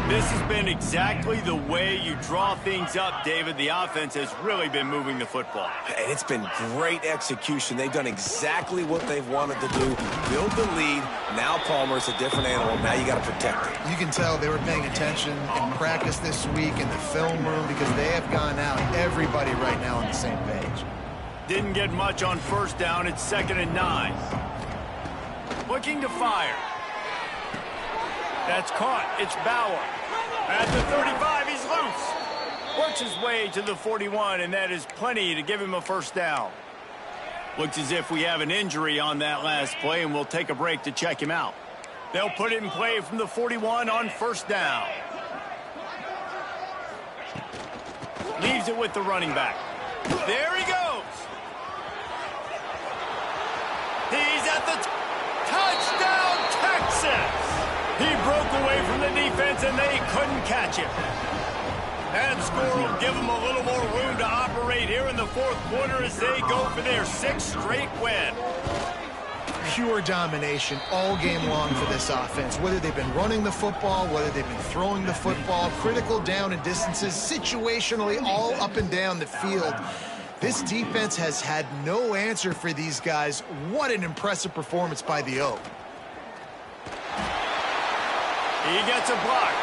This has been exactly the way you draw things up, David. The offense has really been moving the football. And it's been great execution. They've done exactly what they've wanted to do. Build the lead. Now Palmer's a different animal. Now you got to protect it. You can tell they were paying attention in practice this week in the film room because they have gone out, everybody right now on the same page. Didn't get much on first down. It's 2nd and 9. Looking to fire. That's caught. It's Bauer. At the 35, he's loose. Works his way to the 41, and that is plenty to give him a first down. Looks as if we have an injury on that last play, and we'll take a break to check him out. They'll put it in play from the 41 on first down. Leaves it with the running back. There he goes. He's at the touchdown, Texas. He broke away from the defense, and they couldn't catch him. That score will give them a little more room to operate here in the fourth quarter as they go for their 6th straight win. Pure domination all game long for this offense. Whether they've been running the football, whether they've been throwing the football, critical down and distances, situationally all up and down the field. This defense has had no answer for these guys. What an impressive performance by the O. He gets a block.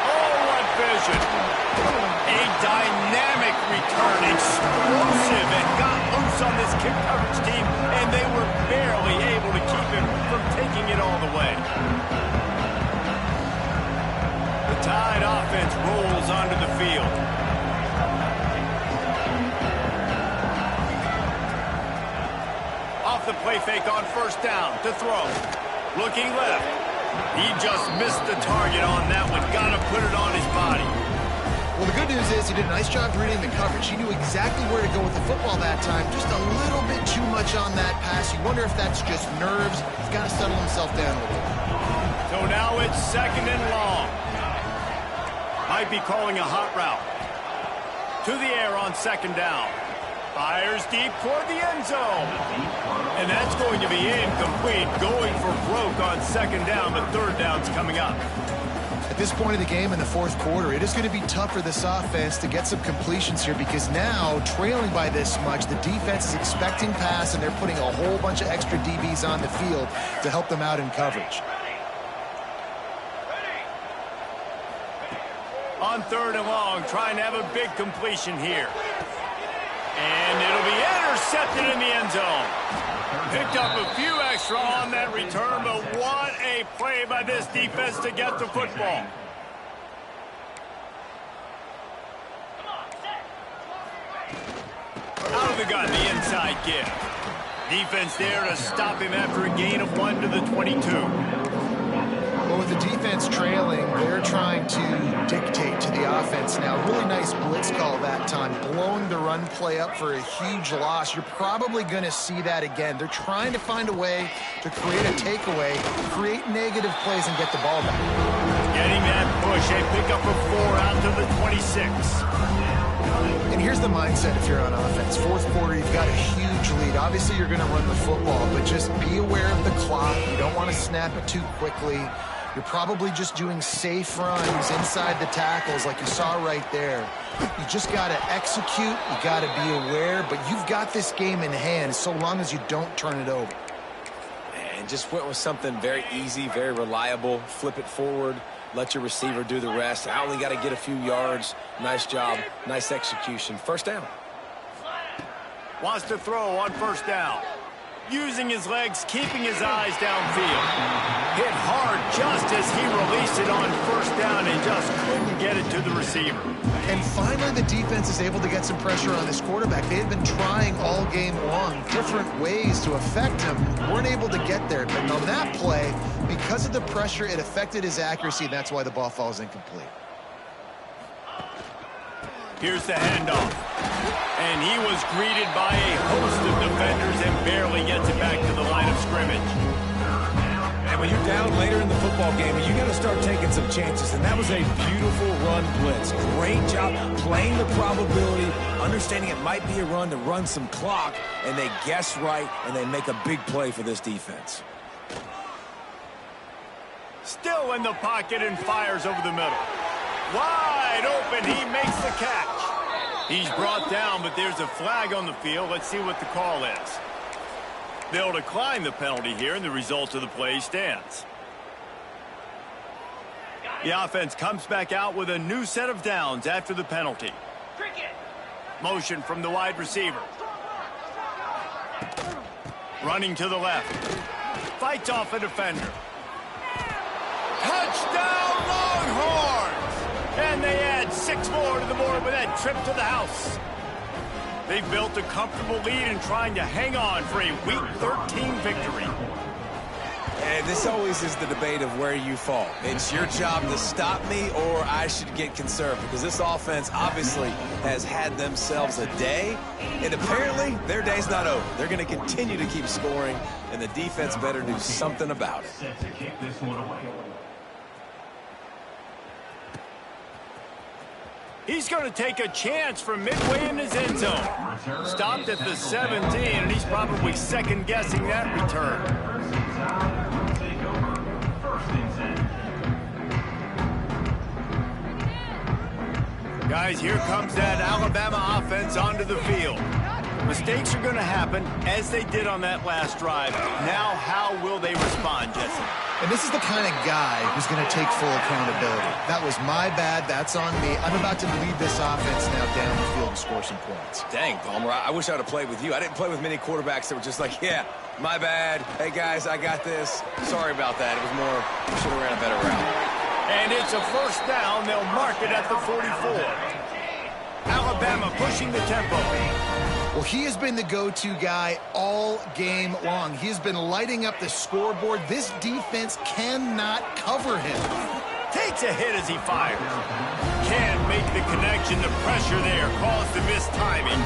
Oh, what vision. A dynamic return, explosive, and got loose on this kick coverage team, and they were barely able to keep him from taking it all the way. The Tide offense rolls onto the field. Off the play fake on first down to throw. Looking left. He just missed the target on that one. Got to put it on his body. Well, the good news is he did a nice job reading the coverage. He knew exactly where to go with the football that time. Just a little bit too much on that pass. You wonder if that's just nerves. He's got to settle himself down a little. So now it's 2nd and long. Might be calling a hot route. To the air on 2nd down. Fires deep toward the end zone. And that's going to be incomplete. Going for broke on 2nd down, but 3rd down's coming up. At this point of the game in the fourth quarter, it is going to be tough for this offense to get some completions here because now, trailing by this much, the defense is expecting pass, and they're putting a whole bunch of extra DBs on the field to help them out in coverage. On 3rd and long, trying to have a big completion here. And it'll be intercepted in the end zone. Picked up a few extra on that return, but what a play by this defense to get the football. Out of the gun, the inside give. Defense there to stop him after a gain of 1 to the 22. Well, with the defense trailing, they're trying to dictate to the offense now. Really nice blitz call that time, blowing the run play up for a huge loss. You're probably going to see that again. They're trying to find a way to create a takeaway, create negative plays, and get the ball back. Getting that push, a pickup of 4 out to the 26. And here's the mindset if you're on offense. Fourth quarter, you've got a huge lead. Obviously, you're going to run the football, but just be aware of the clock. You don't want to snap it too quickly. You're probably just doing safe runs inside the tackles like you saw right there. You just got to execute. You got to be aware, but you've got this game in hand so long as you don't turn it over. And just went with something very easy, very reliable. Flip it forward. Let your receiver do the rest. I only got to get a few yards. Nice job. Nice execution. First down. Wants to throw on first down. Using his legs, keeping his eyes downfield. Hit hard just as he released it on first down and just couldn't get it to the receiver. And finally, the defense is able to get some pressure on this quarterback. They had been trying all game long different ways to affect him. Weren't able to get there. But on that play, because of the pressure, it affected his accuracy, and that's why the ball falls incomplete. Here's the handoff. And he was greeted by a host of defenders and barely gets it back to the line of scrimmage. And when you're down later in the football game, you got to start taking some chances. And that was a beautiful run blitz. Great job playing the probability, understanding it might be a run to run some clock, and they guess right, and they make a big play for this defense. Still in the pocket and fires over the middle. Wide open, he makes the catch. He's brought down, but there's a flag on the field. Let's see what the call is. They'll decline the penalty here, and the result of the play stands. The offense comes back out with a new set of downs after the penalty. Motion from the wide receiver. Running to the left. Fights off a defender. Touchdown, Longhorns! And they add 6 more to the board with that trip to the house. They've built a comfortable lead and trying to hang on for a Week 13 victory. And this always is the debate of where you fall. It's your job to stop me, or I should get conservative, because this offense obviously has had themselves a day, and apparently their day's not over. They're going to continue to keep scoring, and the defense better do something about it. Set to kick this one away. He's going to take a chance from midway in his end zone. Stopped at the 17, and he's probably second-guessing that return. Take over. First and 10. Guys, here comes that Alabama offense onto the field. Mistakes are going to happen, as they did on that last drive. Now, how will they respond, Jesse? And this is the kind of guy who's going to take full accountability. That was my bad. That's on me. I'm about to lead this offense now down the field and score some points. Dang, Palmer, I wish I would have played with you. I didn't play with many quarterbacks that were just like, yeah, my bad. Hey, guys, I got this. Sorry about that. It was more, should have ran a better route. And it's a first down. They'll mark it at the 44. Alabama pushing the tempo. Well, he has been the go-to guy all game long. He has been lighting up the scoreboard. This defense cannot cover him. Takes a hit as he fires. Can't make the connection. The pressure there caused the missed timing.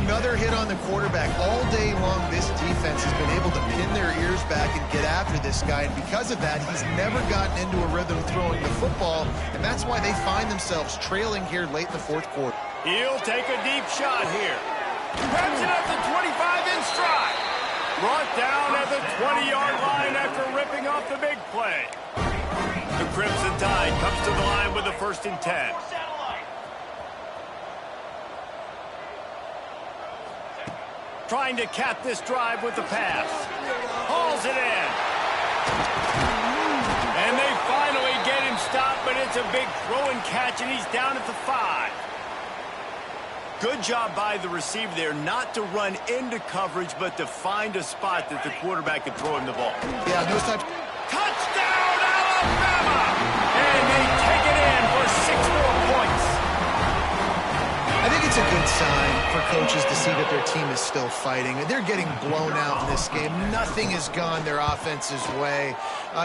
Another hit on the quarterback. All day long, this defense has been able to pin their ears back and get after this guy. And because of that, he's never gotten into a rhythm throwing the football. And that's why they find themselves trailing here late in the fourth quarter. He'll take a deep shot here. Grabs it at the 25 in stride. Brought down at the 20-yard line after ripping off the big play. The Crimson Tide comes to the line with the 1st and 10. Trying to cap this drive with the pass. Hauls it in. And they finally get him stopped, but it's a big throw and catch, and he's down at the 5. Good job by the receiver there not to run into coverage, but to find a spot that the quarterback could throw him the ball. Yeah, those types. Touchdown, Alabama! And they take it in for 6 more points. I think it's a good sign for coaches to see that their team is still fighting. They're getting blown out in this game. Nothing has gone their offense's way.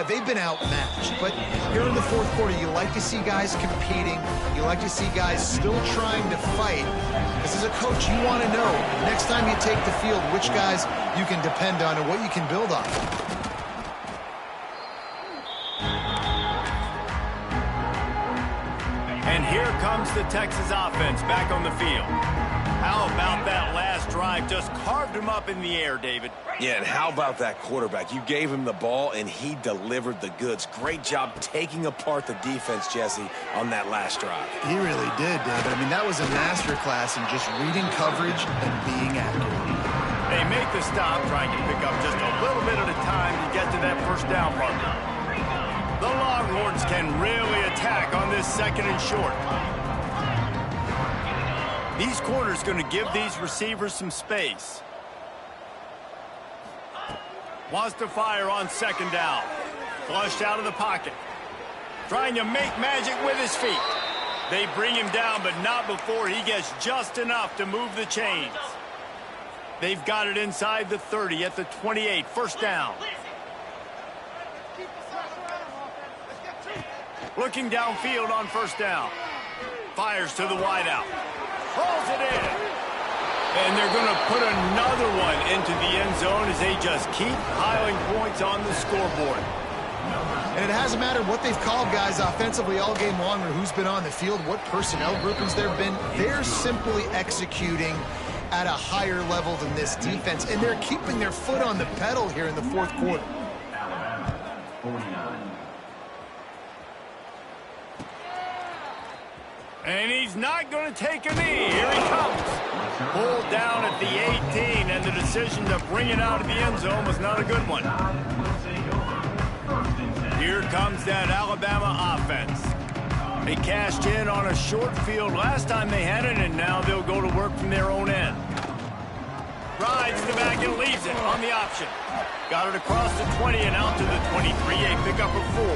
They've been outmatched. But here in the fourth quarter, you like to see guys competing. You like to see guys still trying to fight. This is a coach you want to know. Next time you take the field, which guys you can depend on and what you can build on. And here comes the Texas offense back on the field. How about that last drive? Just carved him up in the air, David. Yeah, and how about that quarterback? You gave him the ball, and he delivered the goods. Great job taking apart the defense, Jesse, on that last drive. He really did, David. I mean, that was a masterclass in just reading coverage and being accurate. They make the stop, trying to pick up just a little bit at a time to get to that first down marker. The Longhorns can really attack on this 2nd and short. These corners going to give these receivers some space. Wants to fire on 2nd down. Flushed out of the pocket. Trying to make magic with his feet. They bring him down, but not before he gets just enough to move the chains. They've got it inside the 30 at the 28. First down. Looking downfield on 1st down. Fires to the wideout. Hauls it in. And they're going to put another one into the end zone as they just keep piling points on the scoreboard. And it hasn't mattered what they've called guys offensively all game long or who's been on the field, what personnel groupings there have been. They're simply executing at a higher level than this defense, and they're keeping their foot on the pedal here in the fourth quarter. Alabama, 49. And he's not going to take a knee. Here he comes. Pulled down at the 18, and the decision to bring it out of the end zone was not a good one. Here comes that Alabama offense. They cashed in on a short field last time they had it, and now they'll go to work from their own end. Rides to the back and leaves it on the option. Got it across the 20 and out to the 23, a pickup of 4.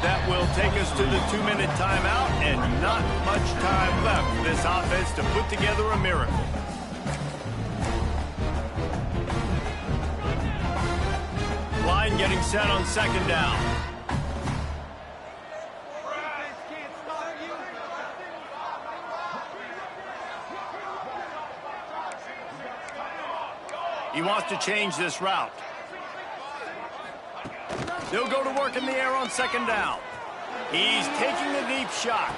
That will take us to the 2-minute timeout, and not much time left for this offense to put together a miracle. Line getting set on 2nd down. He wants to change this route. They'll go to work in the air on 2nd down. He's taking a deep shot.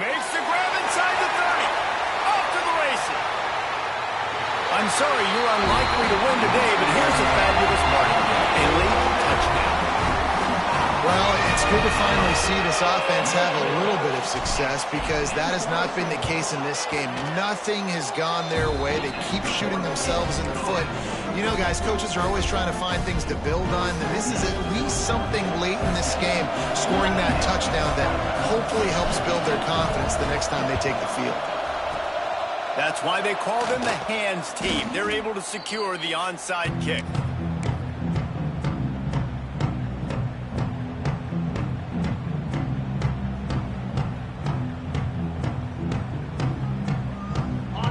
Makes the grab inside the 30. Off to the races. I'm sorry you're unlikely to win today, but here's a fabulous part. A late touchdown. Well, it's good to finally see this offense have a little bit of success because that has not been the case in this game. Nothing has gone their way. They keep shooting themselves in the foot. You know, guys, coaches are always trying to find things to build on, and this is at least something late in this game, scoring that touchdown that hopefully helps build their confidence the next time they take the field. That's why they call them the hands team. They're able to secure the onside kick.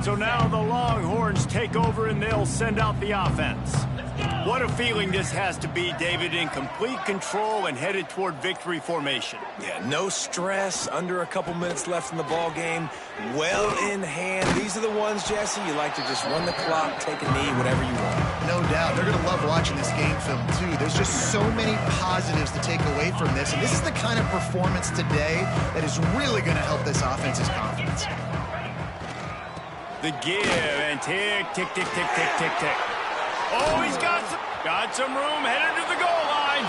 So now the Longhorns take over and they'll send out the offense. What a feeling this has to be, David, in complete control and headed toward victory formation. Yeah, no stress, under a couple minutes left in the ball game, well in hand. These are the ones, Jesse, you like to just run the clock, take a knee, whatever you want. No doubt. They're going to love watching this game film, too. There's just so many positives to take away from this, and this is the kind of performance today that is really going to help this offense's confidence. The give and tick, tick, tick, tick, tick, tick, tick. Oh, he's got some room headed to the goal line.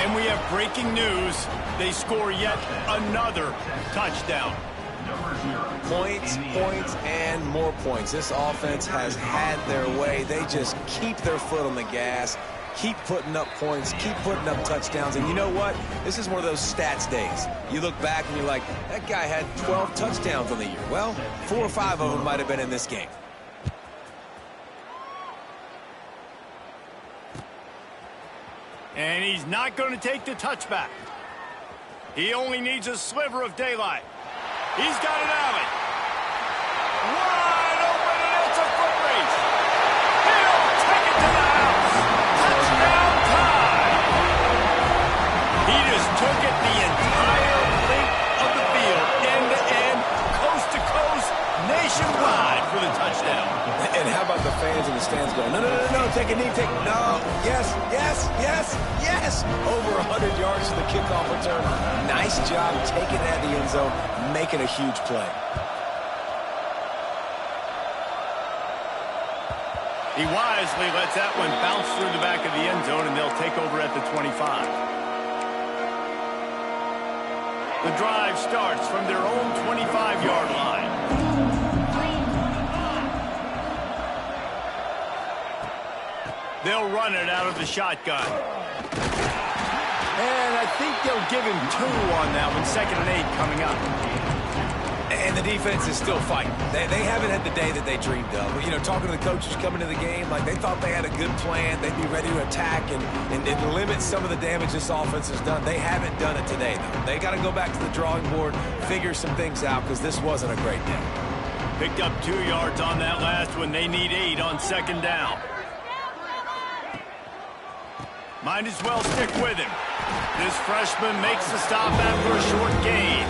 And we have breaking news. They score yet another touchdown. Points, points, and more points. This offense has had their way. They just keep their foot on the gas, keep putting up points, keep putting up touchdowns. And you know what? This is one of those stats days. You look back and you're like, that guy had 12 touchdowns on the year. Well, 4 or 5 of them might have been in this game. And he's not going to take the touchback. He only needs a sliver of daylight. He's got an alley. Wide open, and it's a foot race. He'll take it to the house. Touchdown time. He just took it the entire length of the field, end to end, coast to coast, nationwide for the touchdown. And how about the fans in the stands going, no, no, no, no, take a knee, no, yes, yes, yes, yes. Over 100 yards to the kickoff return. Nice job taking it out of the end zone, making a huge play. He wisely lets that one bounce through the back of the end zone, and they'll take over at the 25. The drive starts from their own 25-yard line. They'll run it out of the shotgun. And I think they'll give him 2 on that one. 2nd and 8 coming up. And the defense is still fighting. They haven't had the day that they dreamed of. You know, talking to the coaches coming to the game, like they thought they had a good plan. They'd be ready to attack and limit some of the damage this offense has done. They haven't done it today, though. They got to go back to the drawing board, figure some things out, because this wasn't a great day. Picked up 2 yards on that last one. They need 8 on 2nd down. Might as well stick with him. This freshman makes the stop after a short gain.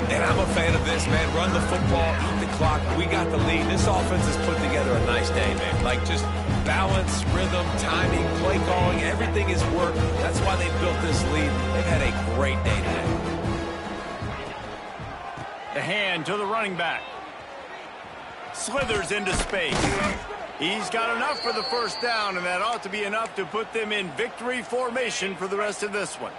And I'm a fan of this, man. Run the football, eat the clock. We got the lead. This offense has put together a nice day, man. Like just balance, rhythm, timing, play calling, everything has worked. That's why they built this lead. They've had a great day today. The hand to the running back. Slithers into space. He's got enough for the first down, and that ought to be enough to put them in victory formation for the rest of this one.